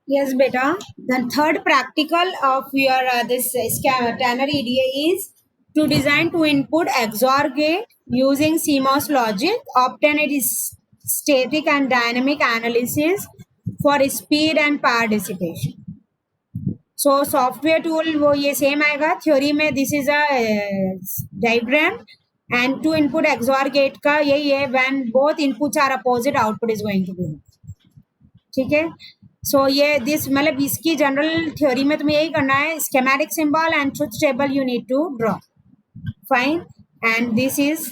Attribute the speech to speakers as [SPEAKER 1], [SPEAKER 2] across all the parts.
[SPEAKER 1] Yes, beta. The third practical of your this Tanner EDA is to design two input XOR gate using CMOS logic. Obtain it is static and dynamic analysis for speed and power dissipation. So software tool वो ये same आएगा. Theory में this is a diagram and two input XOR gate का यही है when both inputs are opposite output is going to be. ठीक है. सो ये दिस मतलब इसकी जनरल थ्योरी में तुम्हें यही करना है. Schematic symbol and truth table you need to draw. Fine. And this is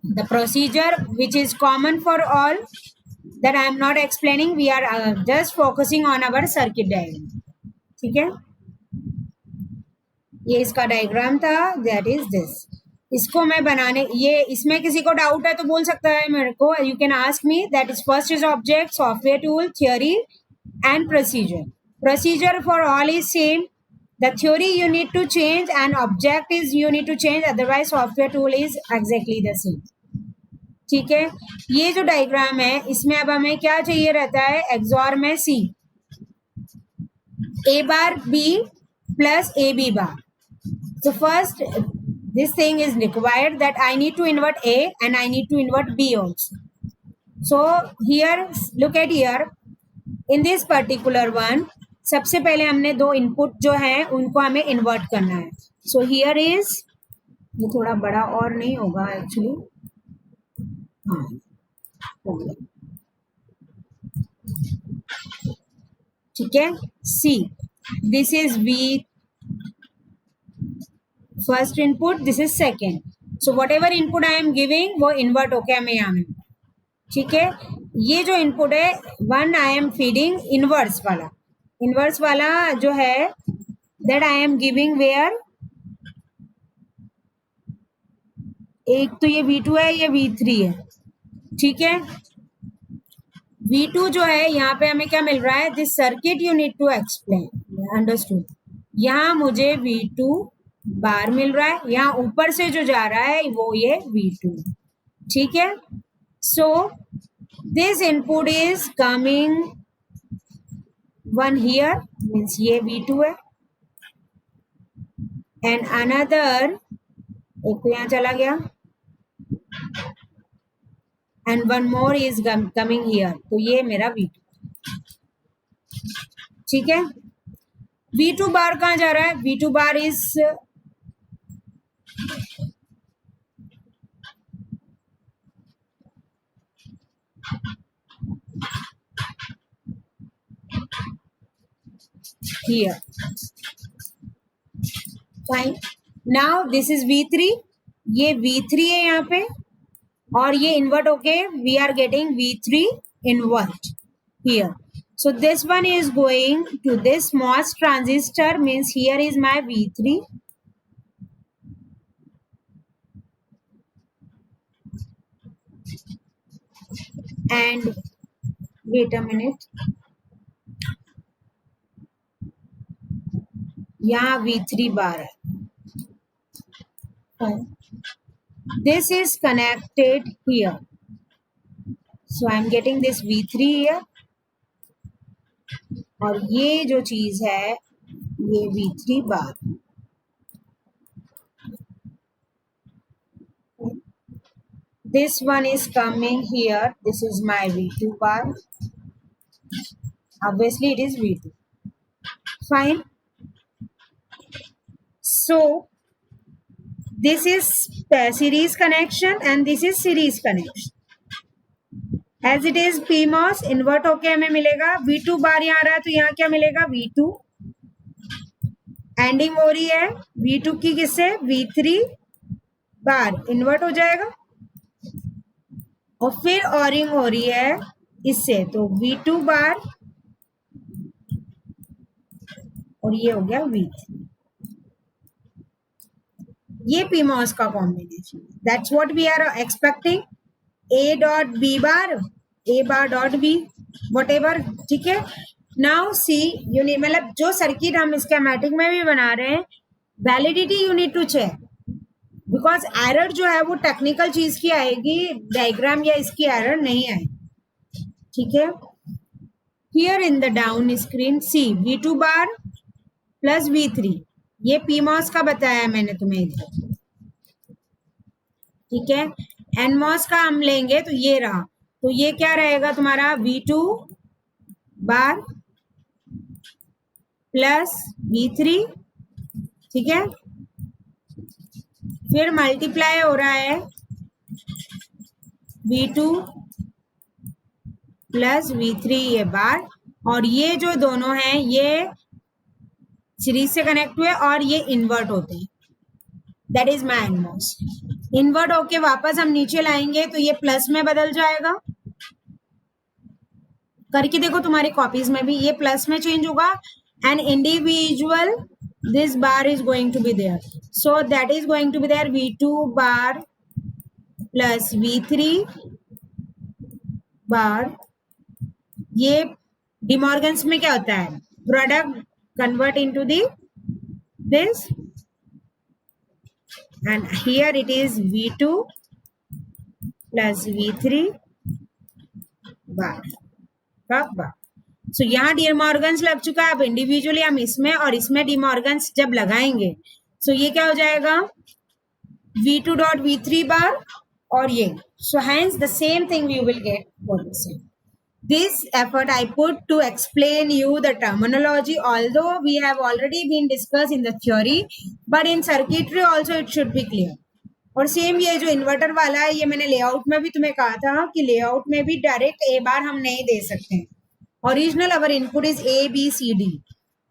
[SPEAKER 1] the procedure which is common for all that I am not explaining. We are just focusing on our circuit diagram. ठीक है. ये इसका diagram था. That is this. इसको मैं बनाने ये इसमें किसी को डाउट है तो बोल सकता है मेरे को. You can ask me. That is first is object, software tool, theory and procedure. Procedure for all is same. The theory you need to change and object is you need to change, otherwise software tool is exactly the same. ठीक है. ये जो diagram है इसमें अब हमें क्या चाहिए रहता है. XOR में C A bar B plus AB bar. So first this thing is required that I need to invert A and I need to invert B also. So here look at here. In this particular one सबसे पहले हमने दो input जो हैं उनको हमें invert करना है. सो हियर इज ये थोड़ा बड़ा और नहीं होगा एक्चुअली. हाँ हो गया. ठीक है. See this is we first input, this is second. So whatever input I am giving वो इन्वर्ट होके हमें यहाँ में. ठीक है. ये जो इनपुट है one I am feeding inverse वाला जो है that I am giving where. एक तो ये V2 है, ये V3 है. ठीक है. V2 जो है यहाँ पे हमें क्या मिल रहा है. This circuit you need to explain. Understood. यहाँ मुझे V2 बार मिल रहा है. यहाँ ऊपर से जो जा रहा है वो ये V2. ठीक है. सो this input is coming one here means ये V2 है and another एक तो यहाँ चला गया and one more is coming here. तो ये मेरा V2. ठीक है. V2 बार कहाँ जा रहा है. V2 bar is here. Fine. Now this is V3. ये V3 है यहाँ पे और ये इन्वर्ट होके we are getting V3 invert here. So this one is going to this MOS transistor means here is my V3 and wait a minute. यहाँ V3 बार है. This is connected here. So I am getting this V3 here. और ये जो चीज है ये V3 bar. This one is coming here. This is my V2 bar. Obviously it is V2. Fine. So this is series connection and this is series connection. As it is PMOS invert होके हमें मिलेगा V2 bar. यहाँ आ रहा है तो यहाँ क्या मिलेगा V2. एंडिंग हो रही है V2 की किससे V3 बार इन्वर्ट हो जाएगा और फिर ऑरिंग हो रही है इससे तो V2 बार और ये हो गया V3. ये PMOS का combination. That's what we are expecting. A dot B bar, A bar dot B, whatever. ठीक है. नाउ सी यूनिट मतलब जो सर्किट हम स्कीमेटिक में भी बना रहे हैं validity you need to check because error जो है वो टेक्निकल चीज की आएगी. डायग्राम या इसकी एरर नहीं आएगी. ठीक है. Here in the down screen, see V2 bar plus V3. ये PMOS का बताया मैंने तुम्हें इधर. ठीक है. NMOS का हम लेंगे तो ये रहा. तो ये क्या रहेगा तुम्हारा V2 बार प्लस V3. ठीक है. फिर मल्टीप्लाई हो रहा है V2 प्लस V3 ये बार, और ये जो दोनों हैं ये सीरीज से कनेक्ट हुए और ये इन्वर्ट होते हैं. That is my NMOS. Invert होके वापस हम नीचे लाएंगे तो ये प्लस में बदल जाएगा. करके देखो तुम्हारी कॉपीज में भी ये प्लस में चेंज होगा. And individual this bar is going to be there, so that is going to be there V2 bar plus V3 bar. ये डिमॉर्गन्स में क्या होता है, product convert into the this, and here it is V2 plus V3 bar bar. सो यहाँ De Morgan's लग चुका है. अब इंडिविजुअली हम इसमें और इसमें डिमॉर्गन्स जब लगाएंगे सो ये क्या हो जाएगा V2 डॉट V3 बार और ये. So hence the same thing you will get for the same. This effort I put to explain you the terminology, although we have already been discussed in the theory, but in circuitry also it should be clear. और same ये जो inverter वाला है ये मैंने layout में भी तुम्हें कहा था कि लेआउट में भी डायरेक्ट ए बार हम नहीं दे सकते हैं. Original our input is A, B, C, D.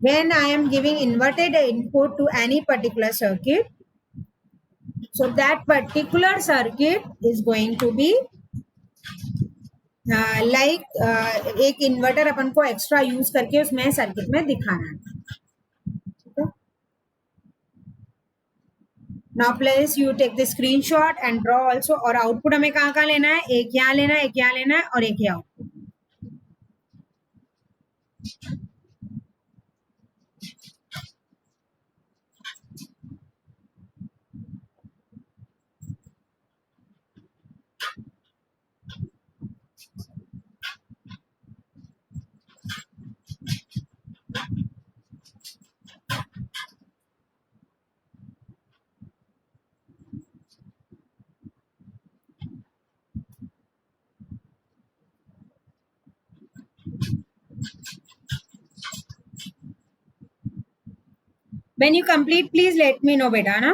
[SPEAKER 1] When I am giving inverted input to any particular circuit, so that particular circuit is going to be like एक इन्वर्टर अपन को एक्स्ट्रा यूज करके उसमें circuit में दिखाना है. Now please you take the screenshot and draw also. और output हमें कहाँ कहाँ लेना है, एक यहाँ लेना है, एक यहाँ लेना है और एक यहाँ output. When you complete, please let me know, beta, na?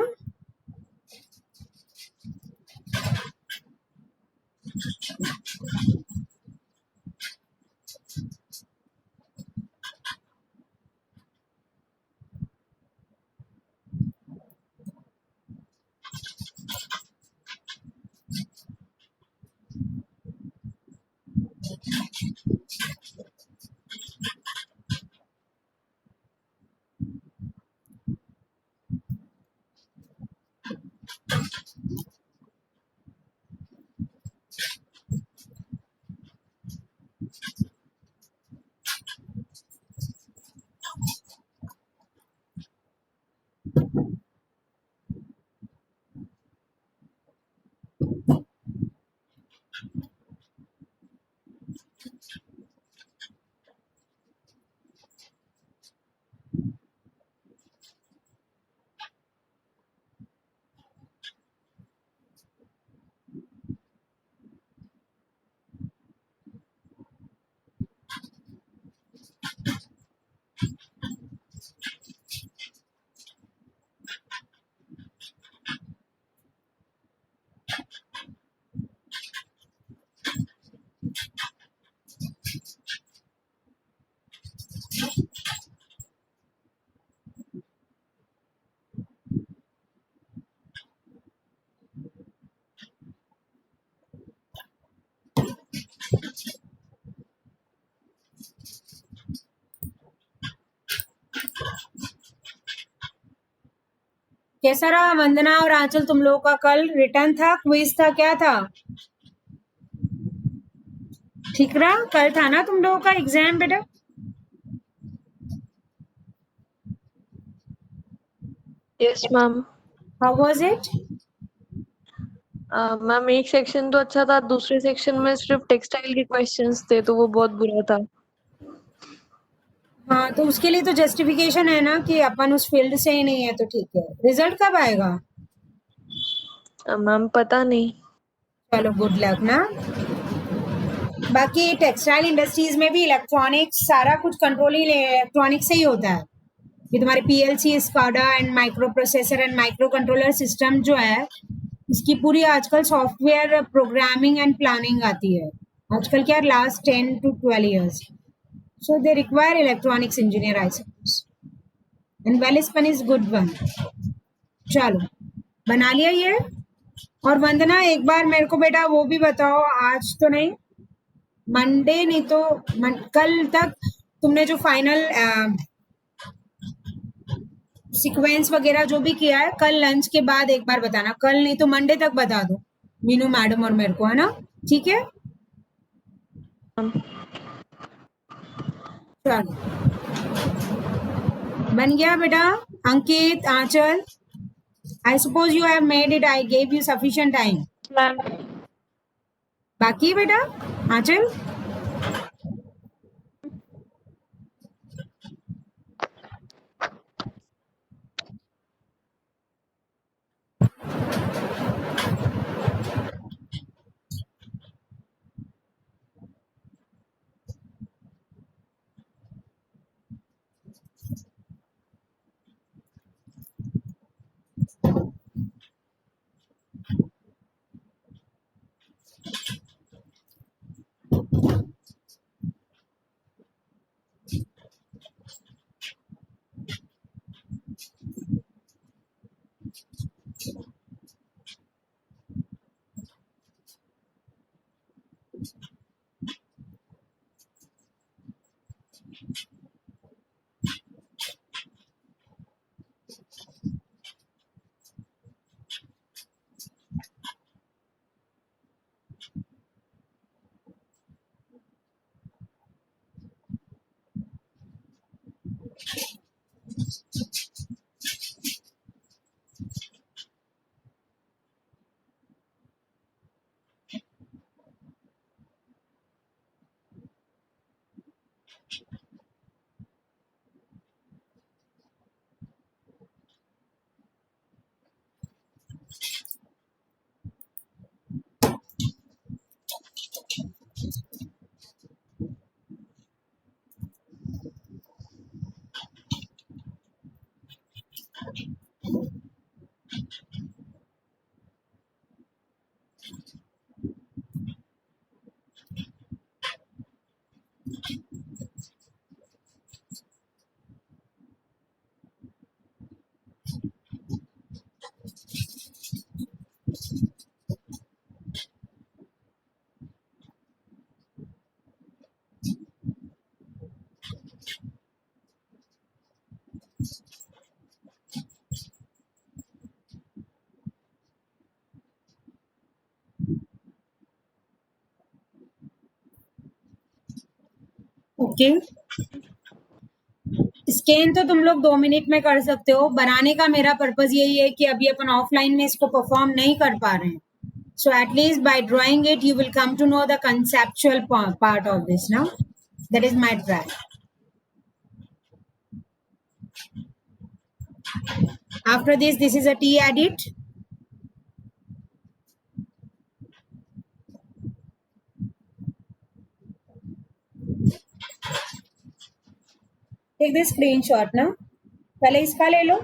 [SPEAKER 1] कैसा रहा वंदना और आंचल तुम लोगों का? कल रिटर्न था, क्विज था, क्या था? ठीक रहा? कल था ना तुम लोगों का एग्जाम बेटा?
[SPEAKER 2] Yes, ma'am.
[SPEAKER 1] How was it?
[SPEAKER 2] Ma'am एक सेक्शन तो अच्छा था, दूसरे सेक्शन में सिर्फ टेक्सटाइल के क्वेश्चंस थे, तो वो बहुत बुरा था।
[SPEAKER 1] हाँ, तो उसके लिए तो जस्टिफिकेशन है ना कि अपन उस फील्ड से ही नहीं है, तो ठीक है। रिजल्ट कब आएगा?
[SPEAKER 2] मैम पता नहीं।
[SPEAKER 1] चलो, गुड लक ना। बाकी टेक्सटाइल इंडस्ट्रीज में भी इलेक्ट्रॉनिक्स सारा कुछ कंट्रोल ही इलेक्ट्रॉनिक से ही होता है। ये तुम्हारे PLC, SCADA and micro processor and micro controller system जो है, इसकी पूरी आजकल सॉफ्टवेयर प्रोग्रामिंग एंड प्लानिंग आती है। आजकल क्या, last 10 to 12 years, so they require electronics engineer, I suppose, and Welspun is good one. चलो, बना लिया ये। और वंदना, एक बार मेरे को बेटा वो भी बताओ, आज तो नहीं, मंडे नहीं तो कल तक तुमने जो फाइनल सीक्वेंस वगैरह जो भी किया है, कल लंच के बाद एक बार बताना। कल नहीं तो मंडे तक बता दो मीनू मैडम और मेरे को, है ना? ठीक है, चलो, बन गया बेटा। Ankit, Aanchal, I suppose you have made it, I gave you sufficient time.
[SPEAKER 2] Ma'am
[SPEAKER 1] बाकी है बेटा, आंचल? ओके, स्कैन तो तुम लोग 2 मिनट में कर सकते हो। बनाने का मेरा पर्पज यही है कि अभी अपन ऑफलाइन में इसको परफॉर्म नहीं कर पा रहे हैं, so at least by drawing it you will come to know the conceptual part of this now. That is my try. After this is a tea edit. Take this screenshot ना, पहले इसका ले लो।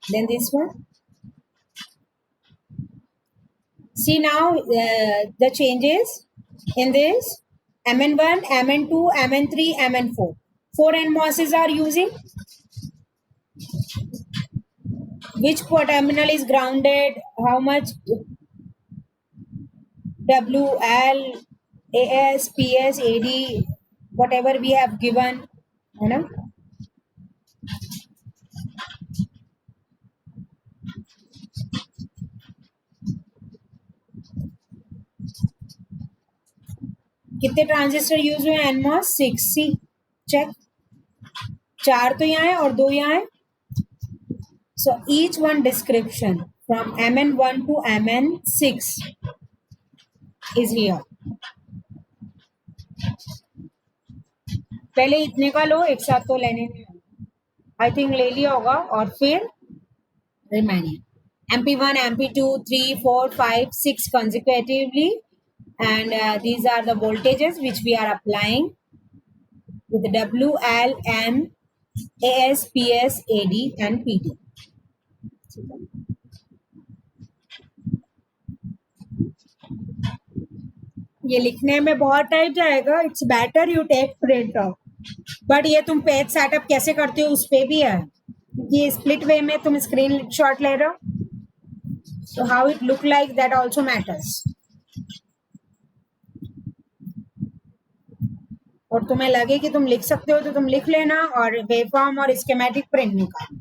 [SPEAKER 1] Then this one. See now the changes in this: Mn1, Mn2, Mn3, Mn4. 4 NMOSes are using. Which terminal is grounded? How much W, L, AS, PS, AD, whatever we have given, है ना? कितने transistor use हुए? NMOS 6, सी check, 4 तो यहाँ है और 2 यहाँ है. So each one description from Mn1 to Mn6 is here. पहले इतने का लो, एक साथ तो लेने नहीं, आई थिंक ले लिया होगा, और फिर remaining MP1, MP2, 3, 4, 5, 6 consecutively, and these are the voltages which we are applying with W, L, M, AS, PS, AD and PD. ये लिखने में बहुत टाइम जाएगा. It's better you take print out. But ये तुम पेज सेटअप कैसे करते हो उस पे भी है. ये स्प्लिट वे में तुम स्क्रीन शॉट ले रहे हो, so how it look like that also matters. और तुम्हें लगे कि तुम लिख सकते हो तो तुम लिख लेना, और वेवफॉर्म और स्कीमेटिक प्रिंट निकाल.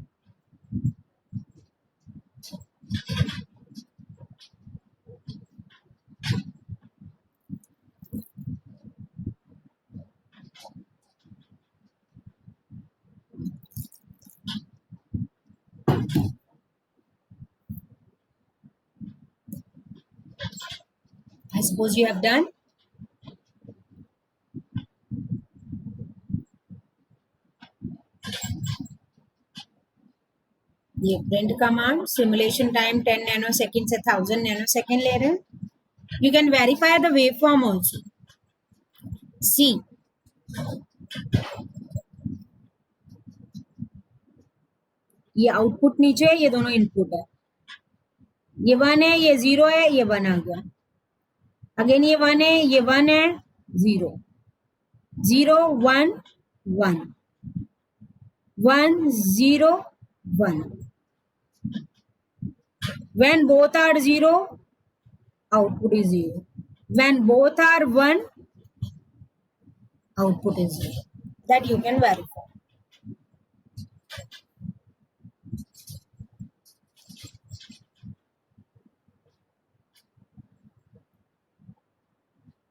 [SPEAKER 1] I suppose you have done. ये print command simulation time 10 nanosecond से 1000 नैनोसेकंड ले रहे हैं. You can verify the waveform also. See, ये आउटपुट नीचे है, ये दोनों इनपुट है. ये 1 है, ये 0 है, ये 1 आ गया. अगेन ये 1 है, ये 1 है, 0, 0, 1, 1, 1, 0, 1. When both are 0, output is 0. When both are 1, output is 0. That you can verify.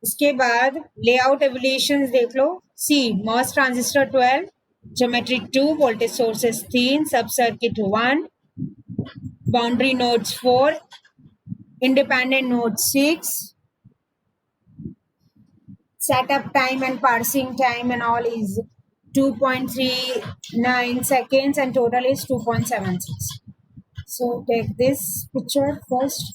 [SPEAKER 1] इसके बाद लेआउट एवल्यूशंस देख लो. See, MOS transistor 12, geometry 2, voltage sources 3, subcircuit 1, boundary nodes 4, independent node 6, setup time and parsing time and all is 2.39 seconds and total is 2.76. So take this picture first.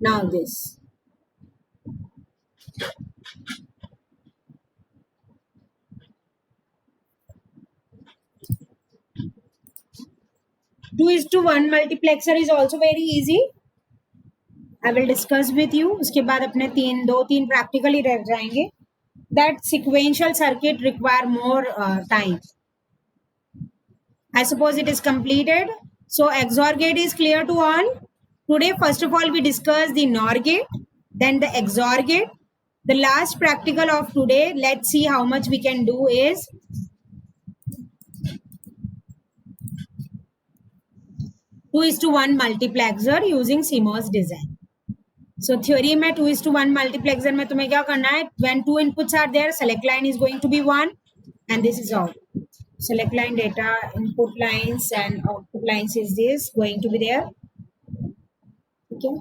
[SPEAKER 1] Now this. Two is to one multiplexer is also very easy. I will discuss with you. उसके बाद अपने दो तीन practical ही रह जाएंगे. That sequential circuit require more time. I suppose it is completed. So XOR gate is clear to all. Today, first of all, we discuss the NOR gate, then the XOR gate. The last practical of today, let's see how much we can do is 2:1 multiplexer using CMOS design. So theory में 2:1 multiplexer में तुम्हें क्या करना है? When two inputs are there, select line is going to be 1, and this is all. Select line data, input lines and output lines is this going to be there. Okay.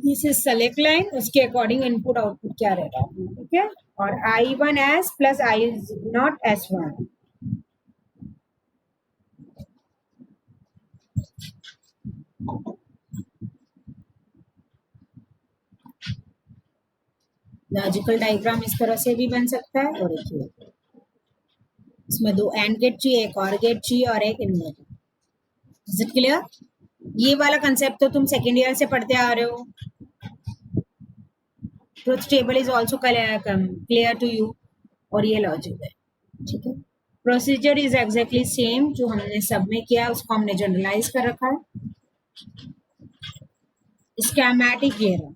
[SPEAKER 1] This is select line. उसके according input output क्या रहेगा? Okay. और I1 S plus I is not S1. Logical diagram इस तरह से भी बन सकता है. और देखिए इसमें 2 एंड गेट चाहिए, एक और गेट चाहिए और एक इन्वर्टर। Is it clear? ये वाला कंसेप्ट तो तुम सेकेंड ईयर से पढ़ते आ रहे हो। Truth table is also clear to you, और ये लॉजिक है, ठीक है। प्रोसीजर इज एग्जैक्टली सेम जो हमने सब में किया, उसको हमने जनरलाइज कर रखा है। स्कीमेटिक ये रहा।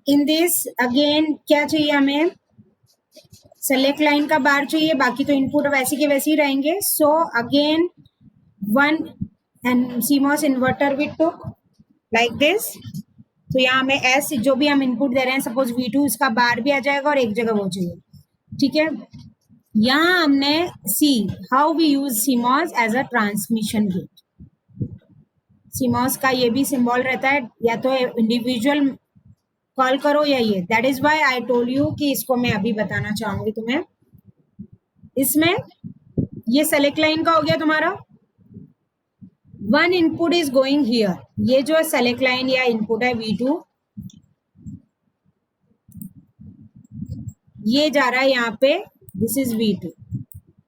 [SPEAKER 1] इन दिस अगेन क्या चाहिए हमें? सेलेक्ट लाइन का बार चाहिए, बाकी तो इनपुट वैसे के वैसे ही रहेंगे। So again one and CMOS inverter with took like this. तो यहाँ हमें एस जो भी हम इनपुट दे रहे हैं, सपोज V2, इसका बार भी आ जाएगा और एक जगह वो चाहिए, ठीक है। यहाँ हमने see how we use CMOS as a transmission gate. CMOS का ये भी सिंबल रहता है, या तो इंडिविजुअल कॉल करो या ये, that is why I told you कि इसको मैं अभी बताना चाहूंगी तुम्हें। इसमें ये सेलेक्ट लाइन का हो गया तुम्हारा, one input is going here. ये जो सेलेक्ट लाइन या इनपुट है V2, ये जा रहा है यहाँ पे, दिस इज V2,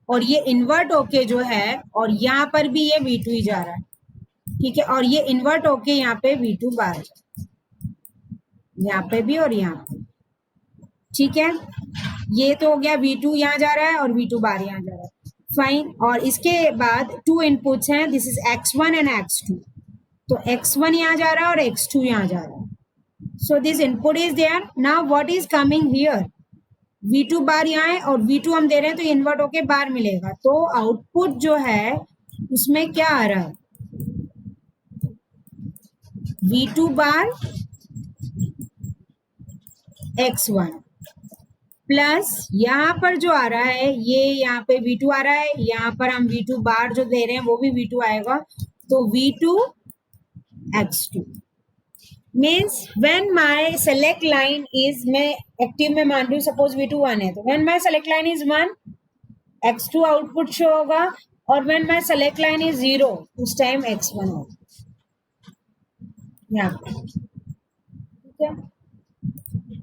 [SPEAKER 1] और ये इन्वर्ट होके जो है, और यहाँ पर भी ये V2 ही जा रहा है, ठीक है। और ये इन्वर्ट होके यहाँ पे V2 बाहर, यहाँ पे भी और यहाँ पे, ठीक है। ये तो हो गया V2 यहाँ जा रहा है और V2 बाहर यहाँ जा रहा है, फाइन। और इसके बाद 2 इनपुट्स हैं, this is X1 and X2। तो X1 यहाँ जा रहा है और X2 यहाँ जा रहा है। So this input is there. Now what is coming here? V2 bar यहाँ है और V2 हम दे रहे हैं, तो इन्वर्ट होके बार मिलेगा। तो आउटपुट जो है उसमें क्या आ रहा है? V2 बार X1 प्लस यहाँ पर जो आ रहा है, ये यहाँ पे V2 आ रहा है, यहाँ पर हम V2 बार जो दे रहे हैं वो भी V2 आएगा। तो V2 X2 means when my select line is, मैं एक्टिव में मान रही हूँ, सपोज V2 1 है, तो when my select line is 1, X2 output show होगा, और when my select line is 0, उस टाइम X1 होगा यहाँ पे, ठीक है।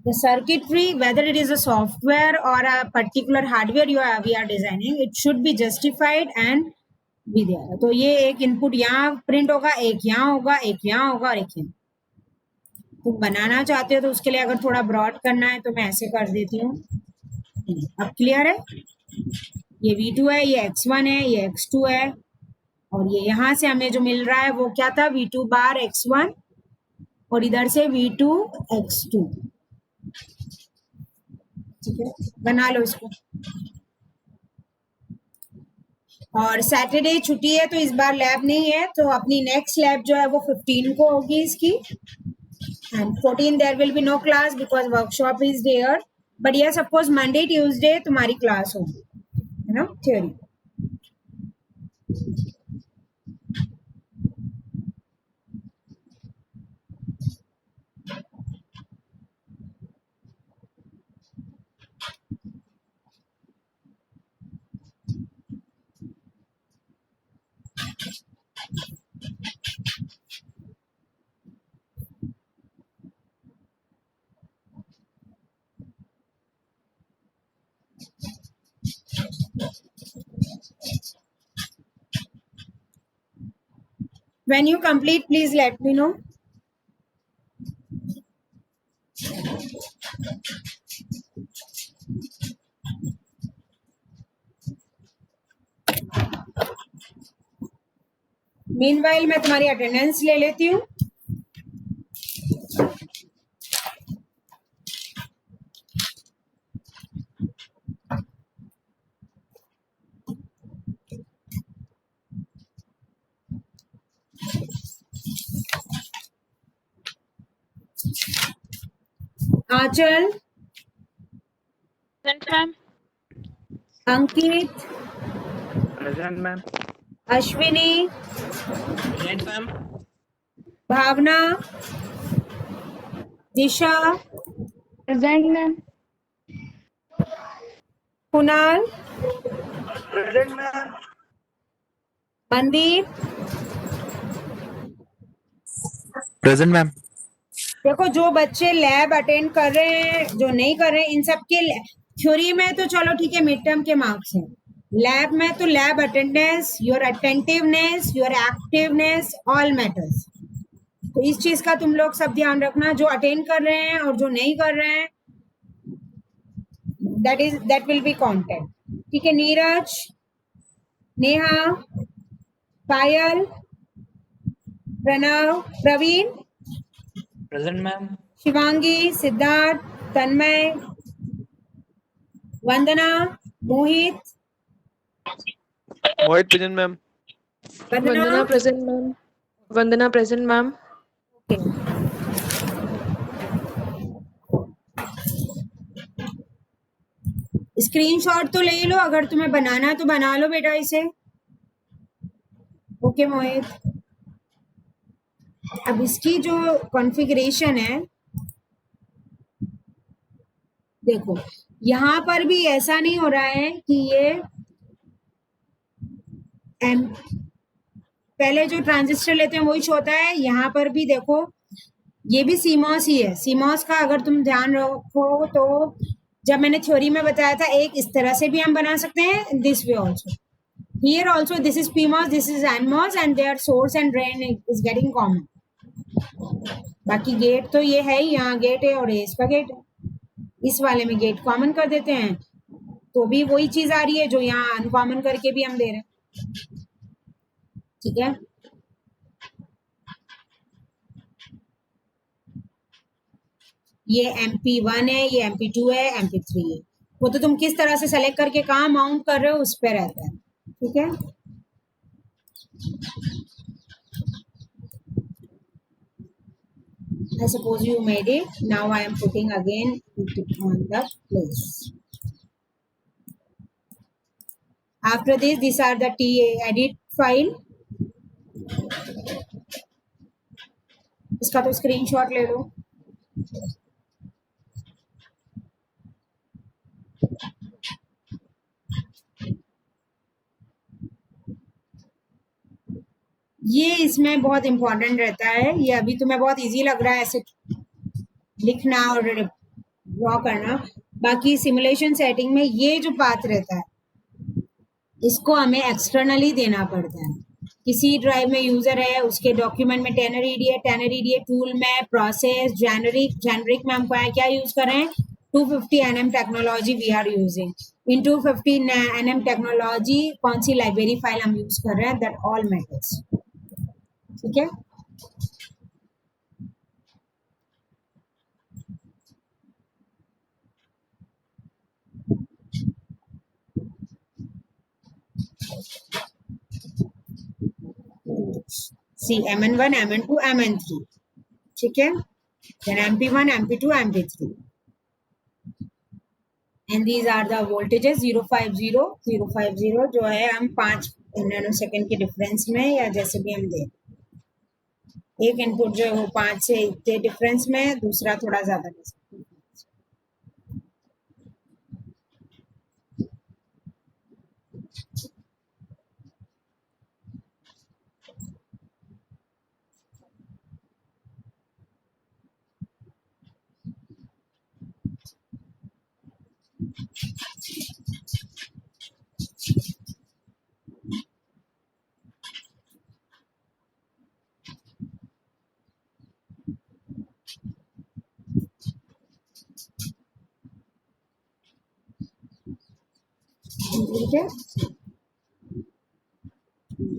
[SPEAKER 1] The circuitry, whether it is a software or a particular hardware we are designing, it should be justified and be there. तो ये एक इनपुट यहाँ प्रिंट होगा, एक यहाँ होगा, एक यहाँ होगा और एक यहाँ। तुम बनाना चाहते हो तो उसके लिए अगर थोड़ा ब्रॉड करना है तो मैं ऐसे कर देती हूँ। अब क्लियर है? ये V2 है, ये X1 है, ये X2 है, और ये यहाँ से हमें जो मिल रहा है वो क्या था? V2 बार X1, और इधर से V2 X2, ठीक है। बना लो इसको। और सैटरडे छुट्टी है तो इस बार लैब नहीं है, तो अपनी नेक्स्ट लैब जो है वो 15 को होगी इसकी, and 14 there will be no class because workshop is there, but yes of course Monday Tuesday तुम्हारी क्लास होगी, है ना, theory. When you complete, please let me know. Meanwhile, मैं तुम्हारी अटेंडेंस ले लेती हूँ. आंचल,
[SPEAKER 3] Present, ma'am.
[SPEAKER 1] अंकित,
[SPEAKER 4] Present, ma'am.
[SPEAKER 1] Ashwini,
[SPEAKER 4] Present, ma'am.
[SPEAKER 1] भावना, दिशा,
[SPEAKER 3] Present, ma'am.
[SPEAKER 1] Kunal,
[SPEAKER 4] Present, ma'am.
[SPEAKER 1] Mandeep.
[SPEAKER 4] Present, ma'am.
[SPEAKER 1] देखो जो बच्चे लैब अटेंड कर रहे हैं, जो नहीं कर रहे हैं, इन सब के थ्योरी में तो चलो ठीक है मिड टर्म के मार्क्स हैं, लैब में तो lab attendance, your attentiveness, your activeness, all matters. तो इस चीज का तुम लोग सब ध्यान रखना, जो अटेंड कर रहे हैं और जो नहीं कर रहे हैं, दैट विल बी काउंटेड. ठीक है. नीरज, नेहा, पायल, प्रणव, प्रवीण,
[SPEAKER 4] Present, ma'am.
[SPEAKER 1] शिवांगी, सिद्धार्थ, तन्मय, वंदना, मोहित,
[SPEAKER 5] Mohit present, ma'am.
[SPEAKER 2] वंदना प्रेजेंट मैम. वंदना प्रेजेंट मैम.
[SPEAKER 1] स्क्रीनशॉट तो ले लो, अगर तुम्हें बनाना है तो बना लो बेटा इसे. ओके मोहित. अब इसकी जो कॉन्फ़िगरेशन है, देखो यहां पर भी ऐसा नहीं हो रहा है कि ये पहले जो ट्रांजिस्टर लेते हैं वही होता है. यहाँ पर भी देखो ये भी सीमॉस ही है. सीमॉस का अगर तुम ध्यान रखो तो जब मैंने थ्योरी में बताया था, एक इस तरह से भी हम बना सकते हैं, this way also. Here also this is PMOS, this is NMOS, and their source and drain is getting common. बाकी गेट तो ये है ही, यहाँ गेट है और ये इसका गेट है. इस वाले में गेट कॉमन कर देते हैं तो भी वही चीज आ रही है जो यहाँ अनकॉमन करके भी हम दे रहे हैं. ठीक है. ये MP1 है, ये MP2 है, MP3 है. वो तो तुम किस तरह से सेलेक्ट करके कहाँ माउंट कर रहे हो उस पर रहता है. ठीक है. I suppose you made it. Now I am putting again it on the place. After this, these are the edit file. इसका तो स्क्रीनशॉट ले लो. ये इसमें बहुत इंपॉर्टेंट रहता है. ये अभी तुम्हें बहुत इजी लग रहा है ऐसे लिखना और ड्रॉ करना. बाकी सिमुलेशन सेटिंग में ये जो पाथ रहता है, इसको हमें एक्सटर्नली देना पड़ता है. किसी ड्राइव में यूजर है, उसके डॉक्यूमेंट में टेनर ईडीए टूल में प्रोसेस जेनरिक में हम क्या यूज कर रहे हैं, 250 nm technology we are using. In 250 nm technology कौन सी लाइब्रेरी फाइल हम यूज कर रहे हैं, दैट ऑल मैटर्स. ठीक है. सी Mn1, Mn2, Mn3. ठीक है, then MP1, MP2, MP3. And these are the voltages 050, 050 जो है हम 5 नैनो सेकेंड के डिफरेंस में या जैसे भी हम दें, एक इनपुट जो है वो 5 से इतने डिफरेंस में है, दूसरा थोड़ा ज्यादा दे सकते हैं.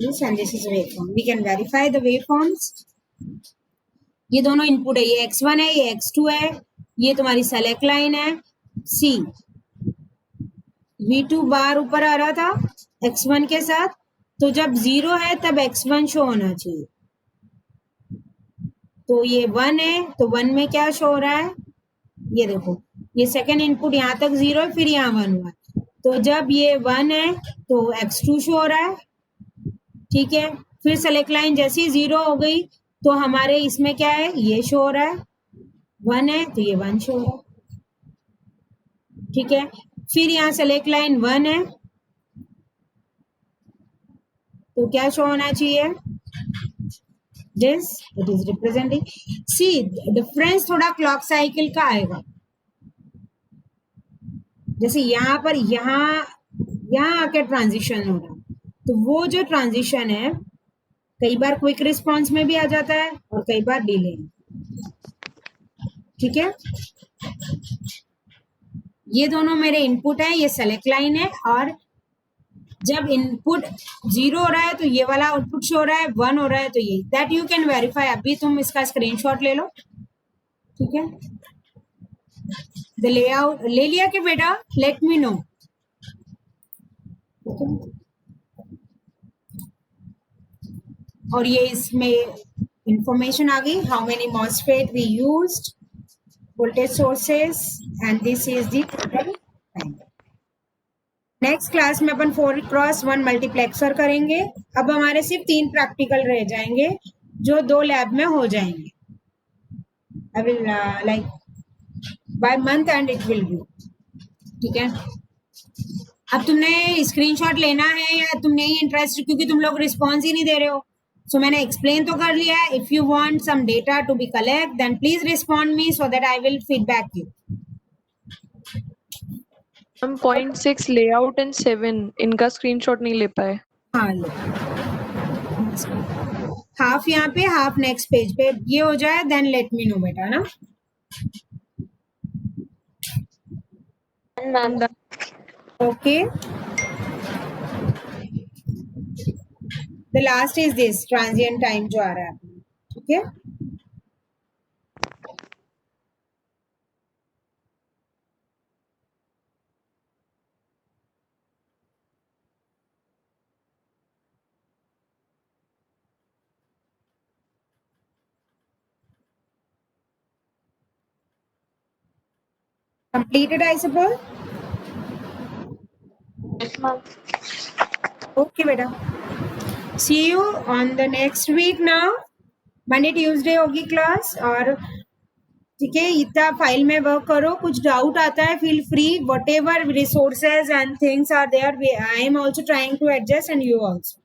[SPEAKER 1] This and this is waveform. We can verify the waveforms. ये दोनों इनपुट है, ये x1 है, ये x2 है, ये तुम्हारी सेलेक्ट लाइन है. सी V2 बार ऊपर आ रहा था x1 के साथ, तो जब 0 है तब x1 शो होना चाहिए. तो ये 1 है, तो 1 में क्या शो हो रहा है, ये देखो, ये सेकेंड इनपुट यहाँ तक 0 है, फिर यहाँ 1 हुआ. तो जब ये 1 है तो x2 शो हो रहा है. ठीक है, फिर सेलेक्ट लाइन जैसी 0 हो गई तो हमारे इसमें क्या है, ये शो हो रहा है. 1 है तो ये 1 शो हो रहा है. ठीक है, फिर यहाँ सेलेक्ट लाइन 1 है तो क्या शो होना चाहिए, this it is representing. See difference थोड़ा क्लॉक साइकिल का आएगा. जैसे यहाँ पर यहाँ आके ट्रांजिशन हो रहा है, तो वो जो ट्रांजिशन है कई बार क्विक रिस्पॉन्स में भी आ जाता है और कई बार डिले. ठीक है, ये दोनों मेरे इनपुट है, ये सेलेक्ट लाइन है, और जब इनपुट 0 हो रहा है तो ये वाला आउटपुट शो हो रहा है, 1 हो रहा है तो ये, दैट यू कैन वेरीफाई. अभी तुम इसका स्क्रीनशॉट ले लो. ठीक है, द लेआउट ले लिया कि बेटा, लेट मी नो. और ये इसमें इंफॉर्मेशन आ गई, how many MOSFET we used, voltage sources, and this is the total time. Next class में अपन 4x1 मल्टीप्लेक्सर करेंगे. अब हमारे सिर्फ 3 प्रैक्टिकल रह जाएंगे जो 2 लैब में हो जाएंगे. I will like by month and it will be. ठीक है, अब तुमने स्क्रीनशॉट लेना है या तुम नहीं इंटरेस्ट, क्योंकि तुम लोग रिस्पॉन्स ही नहीं दे रहे हो. सो मैंने एक्सप्लेन तो कर लिया है. If you want some data to be collect then please respond me so that I will feedback you.
[SPEAKER 2] हम 0.6 लेआउट एंड 7 इनका स्क्रीनशॉट नहीं ले पाए.
[SPEAKER 1] हाँ लो, हाफ यहाँ पे, हाफ नेक्स्ट पेज पे, ये हो जाए देन लेट मी नो बेटा ना. Okay, the last is this transient time जो आ रहा है. ठीक है, completed I suppose. Okay beta, see you on the next week now. Monday Tuesday होगी क्लास. और ठीक है, इतना फाइल में वर्क करो. कुछ डाउट आता है feel free, whatever resources and things are there, I am also trying to adjust and you also.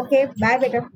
[SPEAKER 1] Okay, bye बेटा.